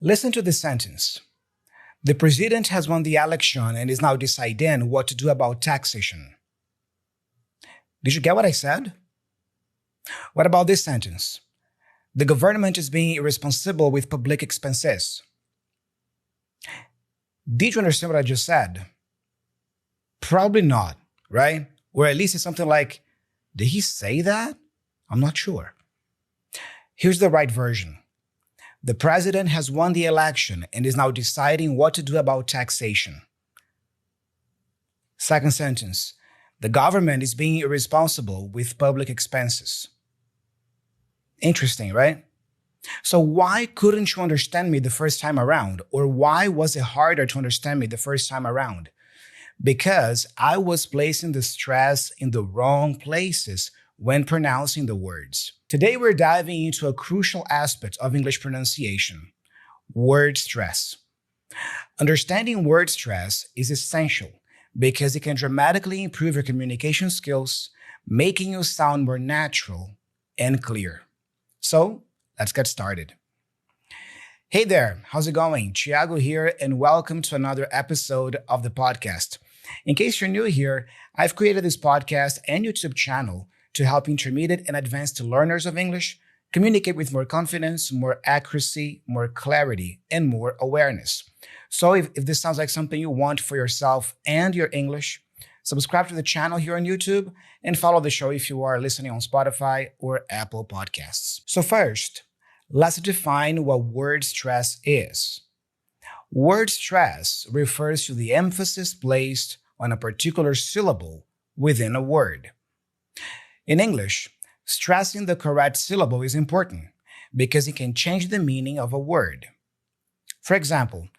Listen to this sentence. The president has won the election and is now deciding what to do about taxation. Did you get what I said? What about this sentence? The government is being irresponsible with public expenses. Did you understand what I just said? Probably not, right? Or at least it's something like, did he say that? I'm not sure. Here's the right version. The president has won the election and is now deciding what to do about taxation. Second sentence. The government is being irresponsible with public expenses. Interesting, right? So why couldn't you understand me the first time around? Or why was it harder to understand me the first time around? Because I was placing the stress in the wrong places when pronouncing the words. Today, we're diving into a crucial aspect of English pronunciation, word stress. Understanding word stress is essential because it can dramatically improve your communication skills, making you sound more natural and clear. So, let's get started. Hey there, how's it going? Thiago here, and welcome to another episode of the podcast. In case you're new here, I've created this podcast and YouTube channel to help intermediate and advanced learners of English communicate with more confidence, more accuracy, more clarity, and more awareness. So if this sounds like something you want for yourself and your English, subscribe to the channel here on YouTube and follow the show if you are listening on Spotify or Apple Podcasts. So first, let's define what word stress is. Word stress refers to the emphasis placed on a particular syllable within a word. In English, stressing the correct syllable is important because it can change the meaning of a word. For example,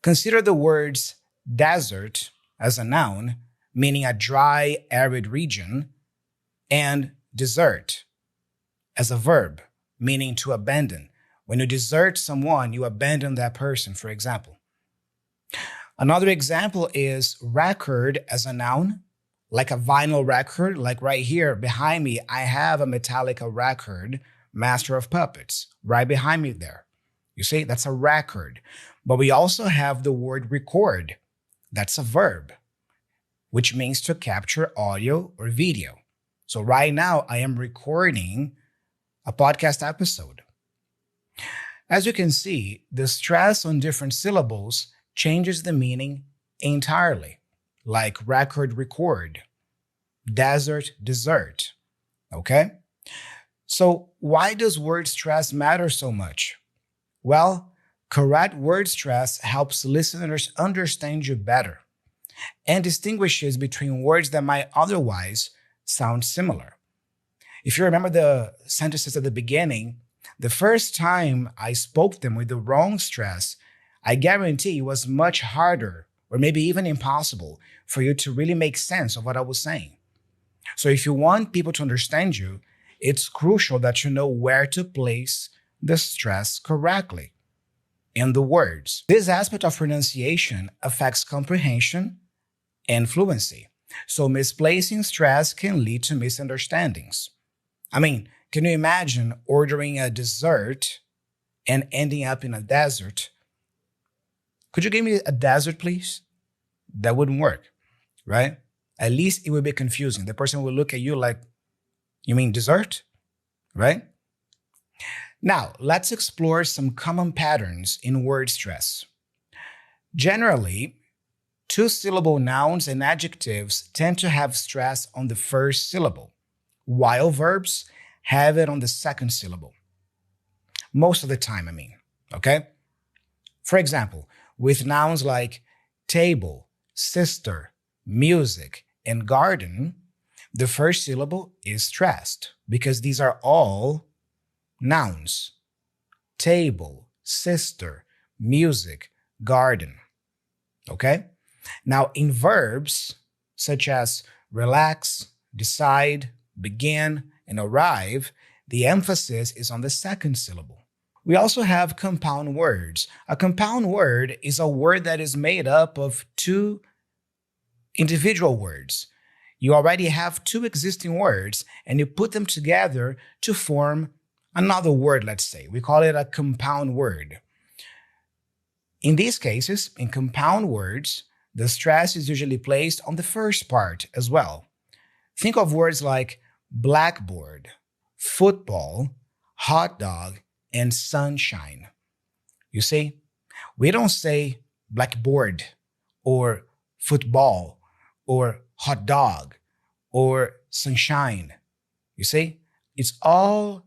consider the words desert as a noun, meaning a dry, arid region, and desert as a verb, meaning to abandon. When you desert someone, you abandon that person, for example. Another example is record as a noun, like a vinyl record, like right here behind me, I have a Metallica record, Master of Puppets, right behind me there. You see, that's a record. But we also have the word record. That's a verb, which means to capture audio or video. So right now, I am recording a podcast episode. As you can see, the stress on different syllables changes the meaning entirely. Like record, record, desert, dessert, okay? So why does word stress matter so much? Well, correct word stress helps listeners understand you better and distinguishes between words that might otherwise sound similar. If you remember the sentences at the beginning, the first time I spoke them with the wrong stress, I guarantee it was much harder or maybe even impossible for you to really make sense of what I was saying. So if you want people to understand you, it's crucial that you know where to place the stress correctly in the words. This aspect of pronunciation affects comprehension and fluency. So misplacing stress can lead to misunderstandings. I mean, can you imagine ordering a dessert and ending up in a desert? Could you give me a desert, please? That wouldn't work, right? At least it would be confusing. The person will look at you like, you mean dessert, right? Now, let's explore some common patterns in word stress. Generally, two-syllable nouns and adjectives tend to have stress on the first syllable, while verbs have it on the second syllable. Most of the time, okay? For example, with nouns like table, sister, music, and garden, the first syllable is stressed because these are all nouns. Table, sister, music, garden. Okay? Now, in verbs such as relax, decide, begin, and arrive, the emphasis is on the second syllable. We also have compound words. A compound word is a word that is made up of two individual words. You already have two existing words and you put them together to form another word, let's say. We call it a compound word. In these cases, in compound words, the stress is usually placed on the first part as well. Think of words like blackboard, football, hot dog, and sunshine. You see, we don't say blackboard or football or hot dog or sunshine. You see, it's all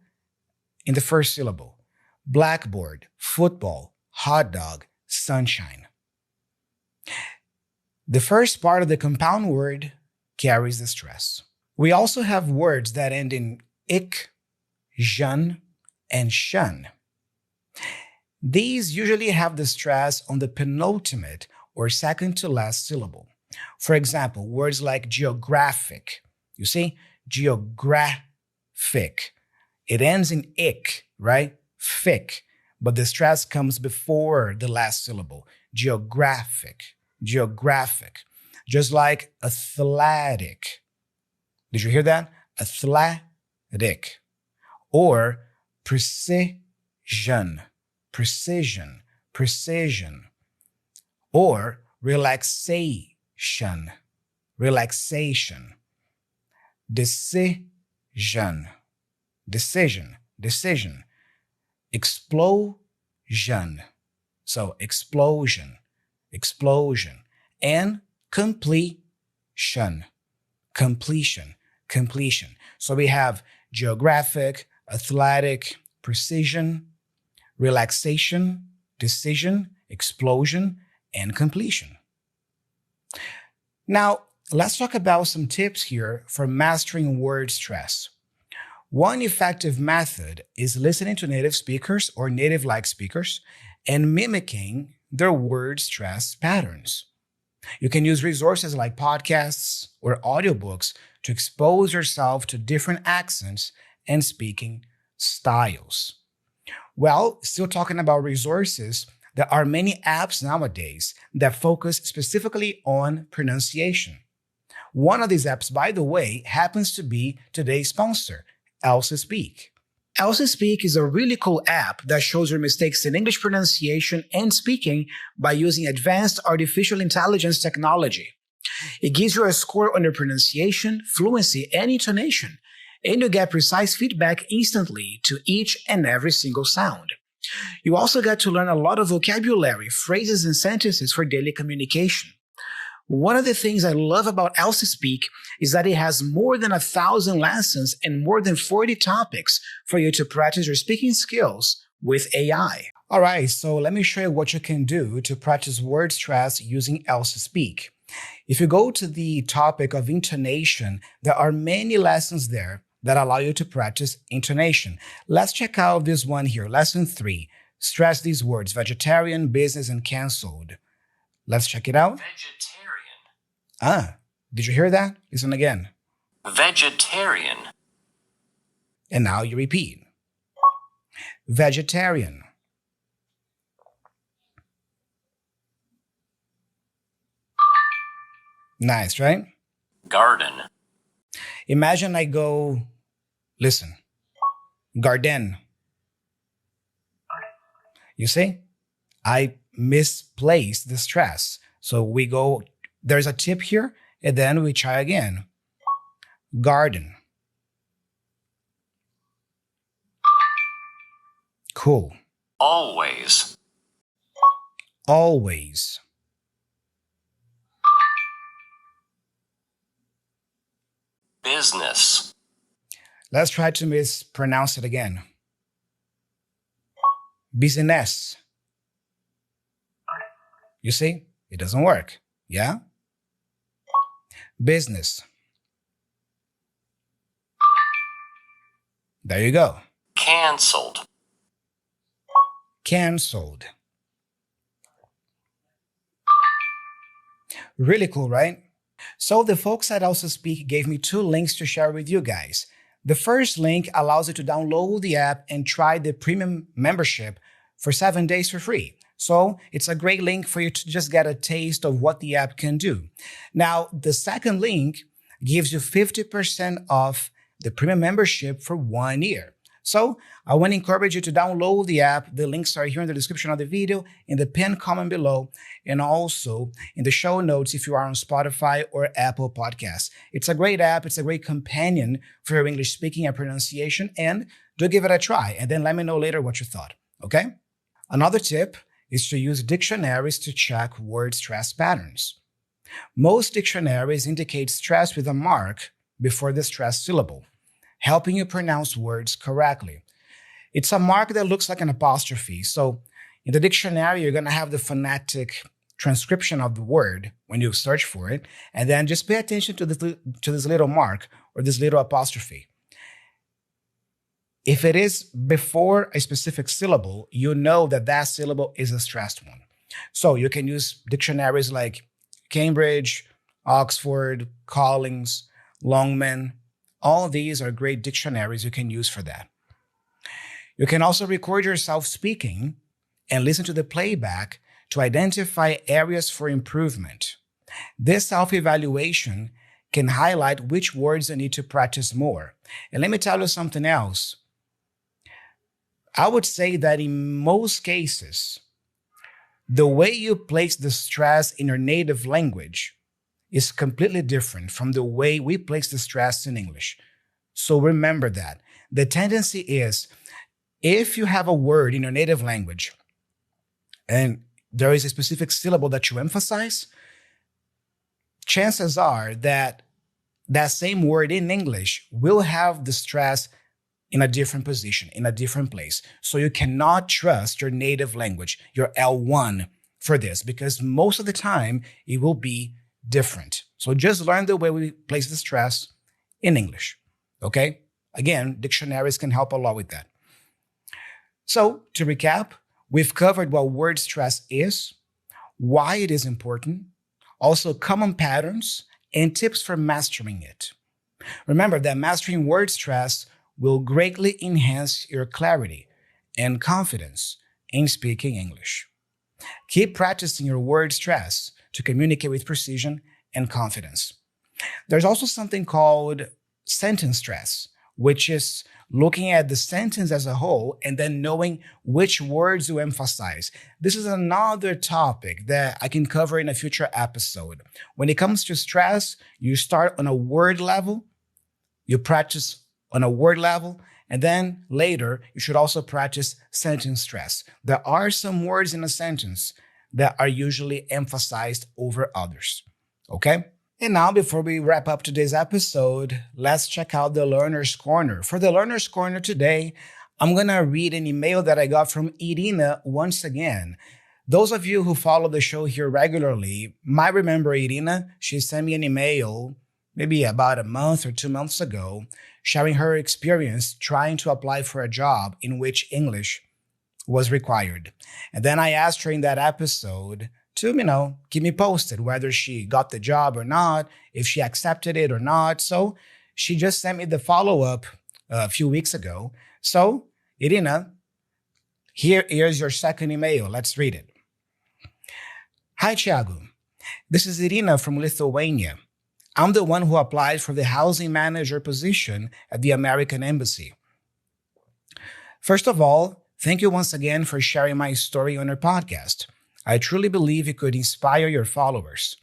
in the first syllable. Blackboard, football, hot dog, sunshine. The first part of the compound word carries the stress. We also have words that end in ik, jan, and shun. These usually have the stress on the penultimate or second to last syllable. For example, words like geographic. You see, geographic. It ends in ik, right? Fic. But the stress comes before the last syllable. Geographic. Geographic. Just like athletic. Did you hear that? Athletic. Or precision. Precision. Precision. Or relaxation. Relaxation. Decision. Decision. Decision. Explosion. So explosion. Explosion. And completion. Completion. Completion. So we have geographic, athletic, precision, relaxation, decision, explosion, and completion. Now, let's talk about some tips here for mastering word stress. One effective method is listening to native speakers or native-like speakers and mimicking their word stress patterns. You can use resources like podcasts or audiobooks to expose yourself to different accents and speaking styles. Well, still talking about resources, there are many apps nowadays that focus specifically on pronunciation. One of these apps, by the way, happens to be today's sponsor, ELSA Speak. ELSA Speak is a really cool app that shows your mistakes in English pronunciation and speaking by using advanced artificial intelligence technology. It gives you a score on your pronunciation, fluency, and intonation, and you get precise feedback instantly to each and every single sound. You also get to learn a lot of vocabulary, phrases, and sentences for daily communication. One of the things I love about ELSA Speak is that it has more than 1,000 lessons and more than 40 topics for you to practice your speaking skills with AI. All right, so let me show you what you can do to practice word stress using ELSA Speak. If you go to the topic of intonation, there are many lessons there that allow you to practice intonation. Let's check out this one here, lesson 3. Stress these words: vegetarian, business, and canceled. Let's check it out. Vegetarian. Did you hear that? Listen again. Vegetarian. And now you repeat. Vegetarian. Nice, right? Garden. Imagine I go, listen, garden. You see? I misplaced the stress. So we go, there's a tip here, and then we try again. Garden. Cool. Always. Always. Business. Let's try to mispronounce it again. Business. You see? It doesn't work. Yeah? Business. There you go. Canceled. Canceled. Really cool, right? So the folks at ELSA Speak gave me 2 links to share with you guys. The first link allows you to download the app and try the premium membership for 7 days for free. So it's a great link for you to just get a taste of what the app can do. Now, the second link gives you 50% off the premium membership for 1 year. So I want to encourage you to download the app. The links are here in the description of the video, in the pinned comment below, and also in the show notes if you are on Spotify or Apple Podcasts. It's a great app. It's a great companion for your English speaking and pronunciation, and do give it a try, and then let me know later what you thought, okay? Another tip is to use dictionaries to check word stress patterns. Most dictionaries indicate stress with a mark before the stress syllable, helping you pronounce words correctly. It's a mark that looks like an apostrophe. So in the dictionary, you're going to have the phonetic transcription of the word when you search for it, and then just pay attention to this little mark or this little apostrophe. If it is before a specific syllable, you know that that syllable is a stressed one. So you can use dictionaries like Cambridge, Oxford, Collins, Longman. All of these are great dictionaries you can use for that. You can also record yourself speaking and listen to the playback to identify areas for improvement. This self-evaluation can highlight which words you need to practice more. And let me tell you something else. I would say that in most cases, the way you place the stress in your native language is completely different from the way we place the stress in English. So remember that. The tendency is, if you have a word in your native language and there is a specific syllable that you emphasize, chances are that that same word in English will have the stress in a different position, in a different place. So you cannot trust your native language, your L1, for this, because most of the time it will be different. So just learn the way we place the stress in English, okay? Again, dictionaries can help a lot with that. So to recap, we've covered what word stress is, why it is important, also common patterns, and tips for mastering it. Remember that mastering word stress will greatly enhance your clarity and confidence in speaking English. Keep practicing your word stress to communicate with precision and confidence. There's also something called sentence stress, which is looking at the sentence as a whole and then knowing which words to emphasize. This is another topic that I can cover in a future episode. When it comes to stress, you start on a word level, you practice on a word level, and then later you should also practice sentence stress. There are some words in a sentence that are usually emphasized over others, okay? And now, before we wrap up today's episode, let's check out the Learner's Corner. For the Learner's Corner today, I'm going to read an email that I got from Irina once again. Those of you who follow the show here regularly might remember Irina. She sent me an email maybe about a month or 2 months ago, sharing her experience trying to apply for a job in which English was required. And then I asked her in that episode to, keep me posted whether she got the job or not, if she accepted it or not. So she just sent me the follow-up a few weeks ago. So, Irina, here's your second email. Let's read it. Hi, Thiago. This is Irina from Lithuania. I'm the one who applied for the housing manager position at the American Embassy. First of all, thank you once again for sharing my story on your podcast. I truly believe it could inspire your followers.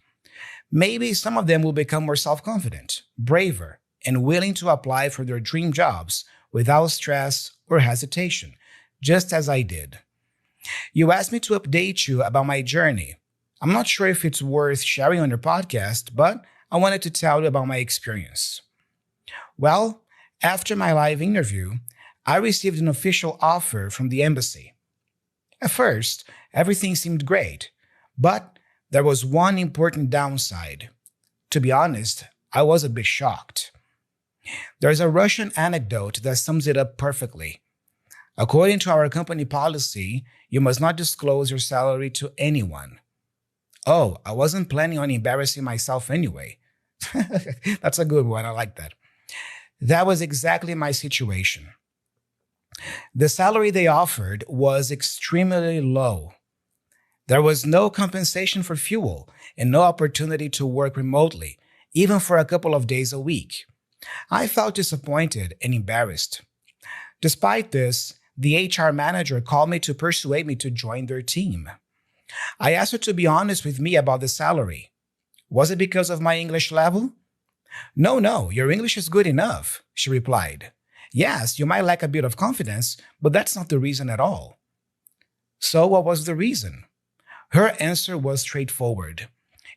Maybe some of them will become more self-confident, braver, and willing to apply for their dream jobs without stress or hesitation, just as I did. You asked me to update you about my journey. I'm not sure if it's worth sharing on your podcast, but I wanted to tell you about my experience. Well, after my live interview, I received an official offer from the embassy. At first, everything seemed great, but there was one important downside. To be honest, I was a bit shocked. There's a Russian anecdote that sums it up perfectly. According to our company policy, you must not disclose your salary to anyone. Oh, I wasn't planning on embarrassing myself anyway. That's a good one. I like that. That was exactly my situation. The salary they offered was extremely low. There was no compensation for fuel and no opportunity to work remotely, even for a couple of days a week. I felt disappointed and embarrassed. Despite this, the HR manager called me to persuade me to join their team. I asked her to be honest with me about the salary. Was it because of my English level? No, your English is good enough, she replied. Yes, you might lack a bit of confidence, but that's not the reason at all. So what was the reason? Her answer was straightforward.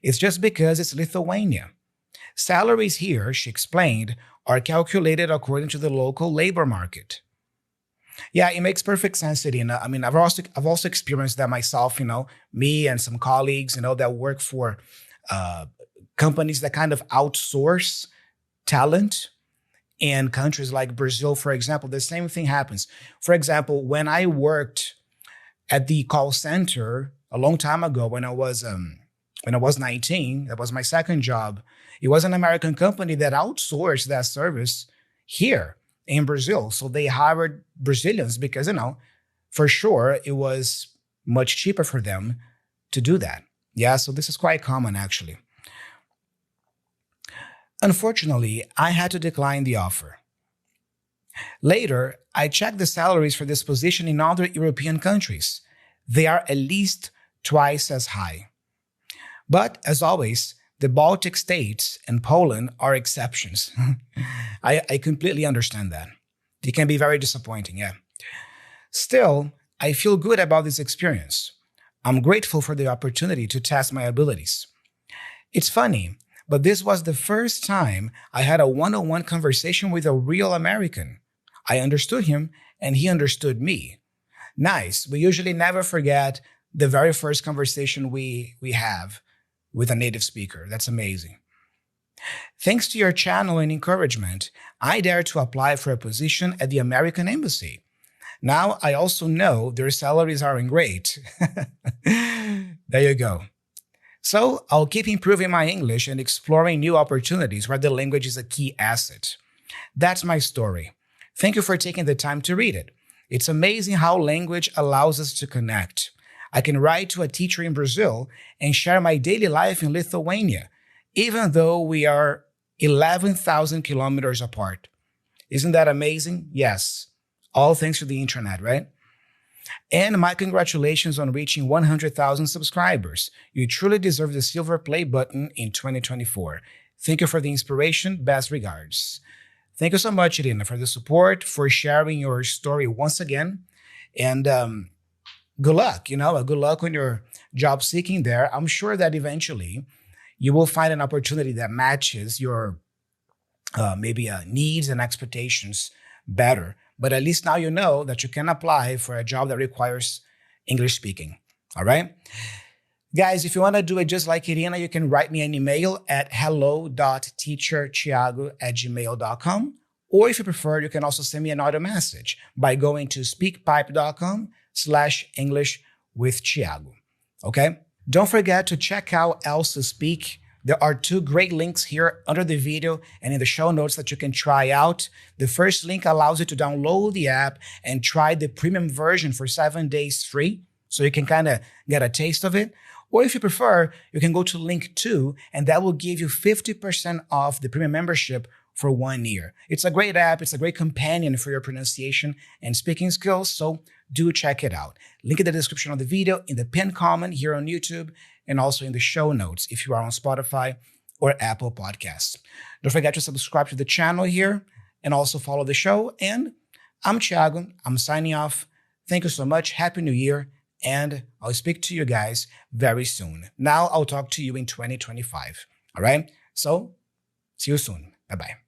It's just because it's Lithuania. Salaries here, she explained, are calculated according to the local labor market. Yeah, it makes perfect sense, Irina. I mean, I've also experienced that myself, me and some colleagues, that work for companies that kind of outsource talent in countries like Brazil, for example. The same thing happens. For example, when I worked at the call center a long time ago, when I was 19, that was my second job. It was an American company that outsourced that service here in Brazil. So they hired Brazilians because, for sure it was much cheaper for them to do that. Yeah, so this is quite common actually. Unfortunately, I had to decline the offer. Later, I checked the salaries for this position in other European countries. They are at least twice as high. But as always, the Baltic states and Poland are exceptions. I completely understand that. It can be very disappointing, yeah. Still, I feel good about this experience. I'm grateful for the opportunity to test my abilities. It's funny, but this was the first time I had a one-on-one conversation with a real American. I understood him and he understood me. Nice. We usually never forget the very first conversation we have with a native speaker. That's amazing. Thanks to your channel and encouragement, I dared to apply for a position at the American Embassy. Now I also know their salaries aren't great. There you go. So I'll keep improving my English and exploring new opportunities where the language is a key asset. That's my story. Thank you for taking the time to read it. It's amazing how language allows us to connect. I can write to a teacher in Brazil and share my daily life in Lithuania, even though we are 11,000 kilometers apart. Isn't that amazing? Yes. All thanks to the internet, right? And my congratulations on reaching 100,000 subscribers. You truly deserve the silver play button in 2024. Thank you for the inspiration. Best regards. Thank you so much, Irina, for the support, for sharing your story once again. And good luck, good luck on your job seeking there. I'm sure that eventually you will find an opportunity that matches your needs and expectations better. But at least now you know that you can apply for a job that requires English speaking. All right? Guys, if you want to do it just like Irina, you can write me an email at hello.teachertiago@gmail.com. Or if you prefer, you can also send me an audio message by going to speakpipe.com/English with Thiago. Okay? Don't forget to check out ELSA Speak. There are 2 great links here under the video and in the show notes that you can try out. The first link allows you to download the app and try the premium version for 7 days free, so you can kind of get a taste of it. Or if you prefer, you can go to link 2, and that will give you 50% off the premium membership for 1 year. It's a great app. It's a great companion for your pronunciation and speaking skills, so do check it out. Link in the description of the video, in the pinned comment here on YouTube, and also in the show notes if you are on Spotify or Apple Podcasts. Don't forget to subscribe to the channel here and also follow the show. And I'm Thiago. I'm signing off. Thank you so much. Happy New Year. And I'll speak to you guys very soon. Now I'll talk to you in 2025. All right? So see you soon. Bye-bye.